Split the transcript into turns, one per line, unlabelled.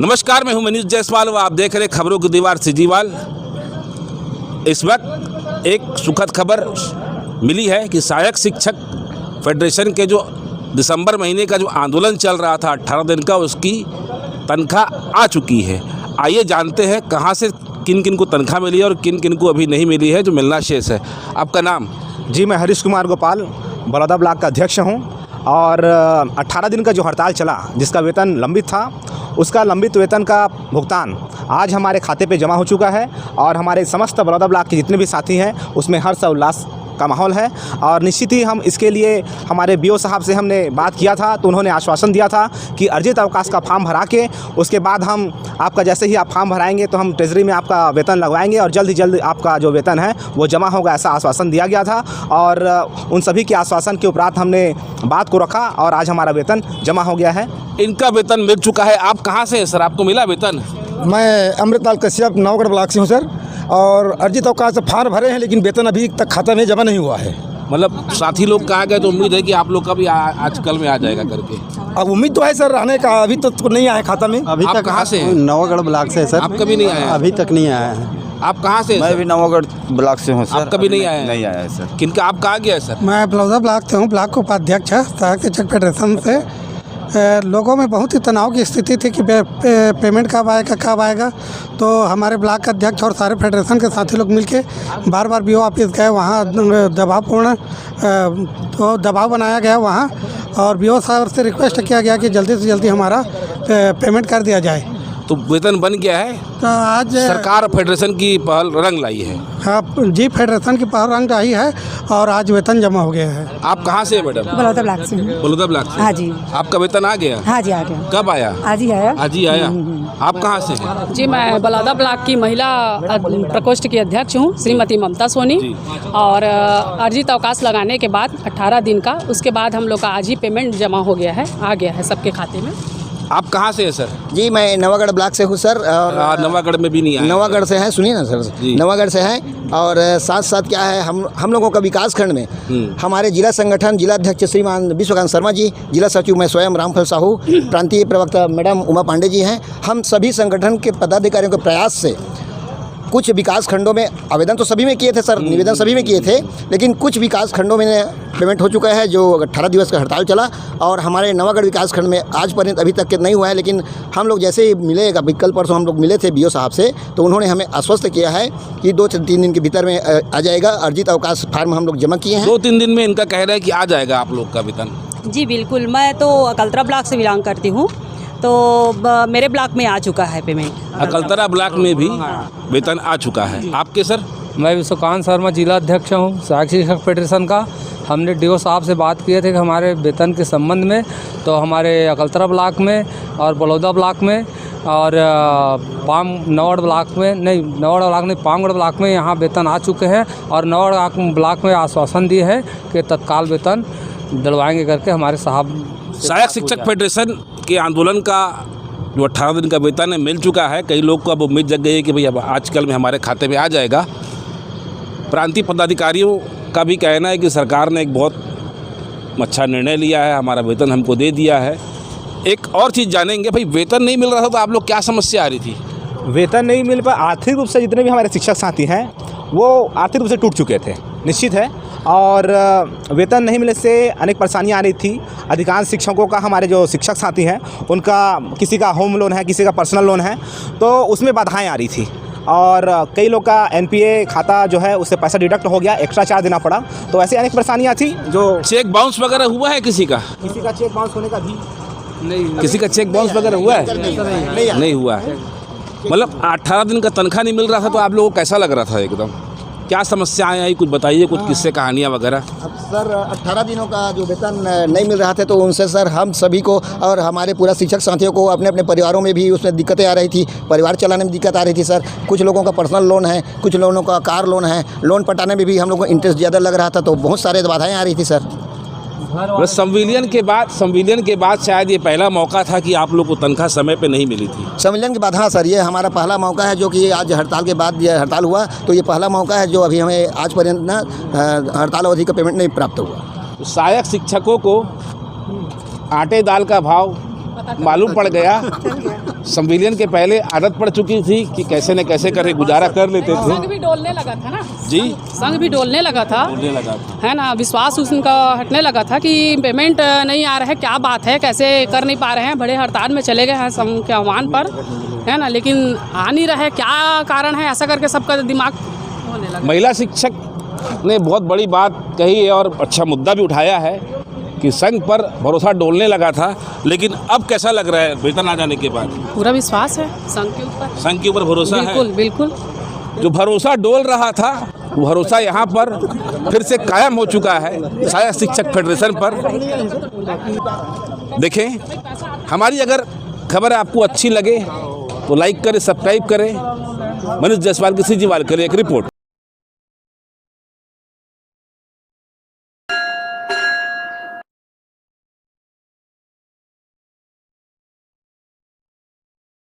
नमस्कार, मैं हूं मनीष जायसवाल व आप देख रहे खबरों की दीवार सिजीवाल। इस वक्त एक सुखद खबर मिली है कि सहायक शिक्षक फेडरेशन के जो दिसंबर महीने का जो आंदोलन चल रहा था 18 दिन का, उसकी तनख्वाह आ चुकी है। आइए जानते हैं कहां से किन किन को तनख्वाह मिली है और किन किन को अभी नहीं मिली है, जो मिलना शेष है। आपका नाम?
जी, मैं हरीश कुमार गोपाल, बड़ौदा ब्लॉक का अध्यक्ष हूं। और 18 दिन का जो हड़ताल चला, जिसका वेतन लंबित था, उसका लंबित वेतन का भुगतान आज हमारे खाते पे जमा हो चुका है। और हमारे समस्त बड़ौदा ब्लॉक के जितने भी साथी हैं, उसमें हर्ष और उल्लास का माहौल है। और निश्चित ही हम इसके लिए हमारे बीओ साहब से हमने बात किया था, तो उन्होंने आश्वासन दिया था कि अर्जित अवकाश का फॉर्म भरा के उसके बाद हम आपका, जैसे ही आप फॉर्म भराएंगे तो हम ट्रेजरी में आपका वेतन लगवाएंगे और जल्द ही जल्द आपका जो वेतन है वो जमा होगा, ऐसा आश्वासन दिया गया था। और उन सभी के आश्वासन के उपरांत हमने बात को रखा और आज हमारा वेतन जमा हो गया है।
इनका वेतन मिल चुका है। आप कहाँ से हैं सर? आपको मिला वेतन?
मैं अमृतलाल कश्यप नवगढ़ ब्लॉक से हूँ सर। और अर्जित अवकाश से फॉर्म भरे हैं, लेकिन वेतन अभी तक खाता में जमा नहीं हुआ है।
मतलब साथी लोग कहा गए तो उम्मीद है कि आप लोग का भी आज कल में आ जाएगा करके।
अब उम्मीद तो है सर रहने का, अभी तो नहीं आया खाता में।
अभी
आप
तक
कहाँ से हैं?
नवागढ़ ब्लॉक से सर।
आपका भी नहीं आया?
अभी तक नहीं आया है।
आप कहाँ से हैं
मैं
सर?
भी नवागढ़ ब्लॉक से हूँ सर।
आपका भी नहीं आया है?
नहीं आया है सर।
किनका? आप कहाँ गया है सर?
मैं बलौदा ब्लॉक से हूँ, ब्लॉक उपाध्यक्ष है सहायक शिक्षक फेडरेशन से। लोगों में बहुत ही तनाव की स्थिति थी कि पेमेंट कब आएगा। तो हमारे ब्लॉक का अध्यक्ष और सारे फेडरेशन के साथी लोग मिलके बार बार बीओ ऑफिस गए, वहाँ दबावपूर्ण तो दबाव बनाया गया वहाँ, और बीओ साहब से रिक्वेस्ट किया गया कि जल्दी से जल्दी हमारा पेमेंट कर दिया जाए।
तो वेतन बन गया है।
तो आज
सरकार फेडरेशन की पहल रंग लाई है।
हाँ जी, फेडरेशन की पहल रंग आई है और आज वेतन जमा हो गया है।
आप कहाँ से हैं मैडम?
बलौदा ब्लॉक से हूँ।
बलौदा ब्लॉक से?
हाँ जी।
आपका वेतन आ गया?
हाँ जी, आ गया।
कब आया?
आज ही आया।
आज ही आया। आप कहाँ से हैं?
जी, मैं बलौदा ब्लॉक की महिला प्रकोष्ठ की अध्यक्ष हूँ, श्रीमती ममता सोनी। और अर्जित अवकाश लगाने के बाद 18 दिन का, उसके बाद हम लोग का आज ही पेमेंट जमा हो गया है, आ गया है सबके खाते में।
आप कहाँ से हैं सर?
जी, मैं नवागढ़ ब्लॉक से हूँ सर। और
नवागढ़ में भी नहीं आया?
नवागढ़ से हैं, सुनिए ना सर, नवागढ़ से हैं। और साथ साथ क्या है, हम लोगों का विकास खंड में हमारे जिला संगठन, जिला अध्यक्ष श्रीमान विश्वकांत शर्मा जी, जिला सचिव मैं स्वयं रामफल साहू, प्रांतीय प्रवक्ता मैडम उमा पांडे जी हैं। हम सभी संगठन के पदाधिकारियों के प्रयास से कुछ विकास खंडों में आवेदन तो सभी में किए थे सर, निवेदन सभी में किए थे, लेकिन कुछ विकास खंडों में पेमेंट हो चुका है, जो 18 दिवस का हड़ताल चला। और हमारे नवागढ़ विकास खंड में आज पर्यंत अभी तक नहीं हुआ है, लेकिन हम लोग जैसे ही मिलेगा, कल परसों हम लोग मिले थे बीओ साहब से, तो उन्होंने हमें आश्वस्त किया है कि 2-3 दिन के भीतर में आ जाएगा। अर्जित अवकाश फार्म हम लोग जमा किए हैं।
2-3 दिन में इनका कह रहा है कि आ जाएगा आप लोग का वेतन।
जी बिल्कुल, मैं तो अकलतरा ब्लॉक से बिलोंग करती हूँ, तो मेरे ब्लॉक में आ चुका है पेमेंट।
अकलतरा ब्लॉक में भी वेतन आ चुका है। आपके सर?
मैं विश्वकांत शर्मा, जिला अध्यक्ष हूँ सहायक शिक्षक फेडरेशन का। हमने डीओ साहब से बात किए थे कि हमारे वेतन के संबंध में, तो हमारे अकलतरा ब्लॉक में और बलौदा ब्लॉक में और नवागढ़ ब्लॉक में नहीं, पामगढ़ ब्लॉक में यहाँ वेतन आ चुके हैं। और नवागढ़ ब्लॉक में आश्वासन दिए है कि तत्काल वेतन दिलवाएंगे करके हमारे साहब।
सहायक शिक्षक फेडरेशन के आंदोलन का जो 18 दिन का वेतन है मिल चुका है। कई लोग को अब उम्मीद जग गई है कि भाई अब आजकल में हमारे खाते में आ जाएगा। प्रांतीय पदाधिकारियों का भी कहना है कि सरकार ने एक बहुत अच्छा निर्णय लिया है, हमारा वेतन हमको दे दिया है। एक और चीज़ जानेंगे, भाई वेतन नहीं मिल रहा था तो आप लोग क्या समस्या आ रही थी?
वेतन नहीं मिल पाया, आर्थिक रूप से जितने भी हमारे शिक्षक साथी हैं वो आर्थिक रूप से टूट चुके थे, निश्चित है। और वेतन नहीं मिलने से अनेक परेशानियाँ आ रही थी। अधिकांश शिक्षकों का, हमारे जो शिक्षक साथी हैं उनका, किसी का होम लोन है, किसी का पर्सनल लोन है, तो उसमें बाधाएं आ रही थी। और कई लोग का एनपीए खाता जो है उससे पैसा डिडक्ट हो गया, एक्स्ट्रा चार्ज देना पड़ा। तो ऐसी अनेक परेशानियाँ थी। जो
चेक बाउंस वगैरह हुआ है किसी का?
किसी का चेक बाउंस होने का भी
नहीं, किसी का चेक बाउंस वगैरह हुआ है? नहीं हुआ है। मतलब 18 दिन का तनख्वाह नहीं मिल रहा था तो आप लोगों को कैसा लग रहा था? एकदम क्या समस्याएं आई, कुछ बताइए, कुछ किस्से कहानियाँ वगैरह।
अब सर 18 दिनों का जो वेतन नहीं मिल रहा था, तो उनसे सर हम सभी को और हमारे पूरा शिक्षक साथियों को अपने अपने परिवारों में भी उसमें दिक्कतें आ रही थी। परिवार चलाने में दिक्कत आ रही थी सर। कुछ लोगों का पर्सनल लोन है, कुछ लोगों का कार लोन है, लोन पटाने में भी हम लोग को इंटरेस्ट ज़्यादा लग रहा था, तो बहुत सारे बाधाएँ आ रही थी सर।
बस संविलियन के बाद शायद ये पहला मौका था कि आप लोग को तनख्वाह समय पे नहीं मिली थी।
संविलियन के बाद हाँ सर, ये हमारा पहला मौका है, जो कि आज हड़ताल के बाद ये हड़ताल हुआ, तो ये पहला मौका है जो अभी हमें आज पर्यंत ना हड़ताल अवधि का पेमेंट नहीं प्राप्त हुआ।
सहायक शिक्षकों को आटे दाल का भाव मालूम पड़ गया। संविलियन के पहले आदत पड़ चुकी थी कि कैसे न कैसे करके गुजारा कर लेते थे।
संघ भी डोलने लगा था ना
जी,
संघ भी डोलने लगा था, है ना। विश्वास उनका हटने लगा था कि पेमेंट नहीं आ रहा है, क्या बात है, कैसे कर नहीं पा रहे हैं। बड़े हड़ताल में चले गए हैं संघ के आह्वान पर, है ना, लेकिन आ नहीं रहे। क्या कारण है, ऐसा करके सबका दिमाग होने लगा।
महिला शिक्षक ने बहुत बड़ी बात कही है और अच्छा मुद्दा भी उठाया है कि संघ पर भरोसा डोलने लगा था, लेकिन अब कैसा लग रहा है वेतन आ जाने के बाद?
पूरा विश्वास है संघ के ऊपर,
संघ के ऊपर भरोसा है।
बिल्कुल बिल्कुल।
जो भरोसा डोल रहा था वो भरोसा यहाँ पर फिर से कायम हो चुका है सहायक शिक्षक फेडरेशन पर। देखें, हमारी अगर खबर आपको अच्छी लगे तो लाइक करें, सब्सक्राइब करें। मनीष जायसवाल की सीजीवाल करें एक रिपोर्ट।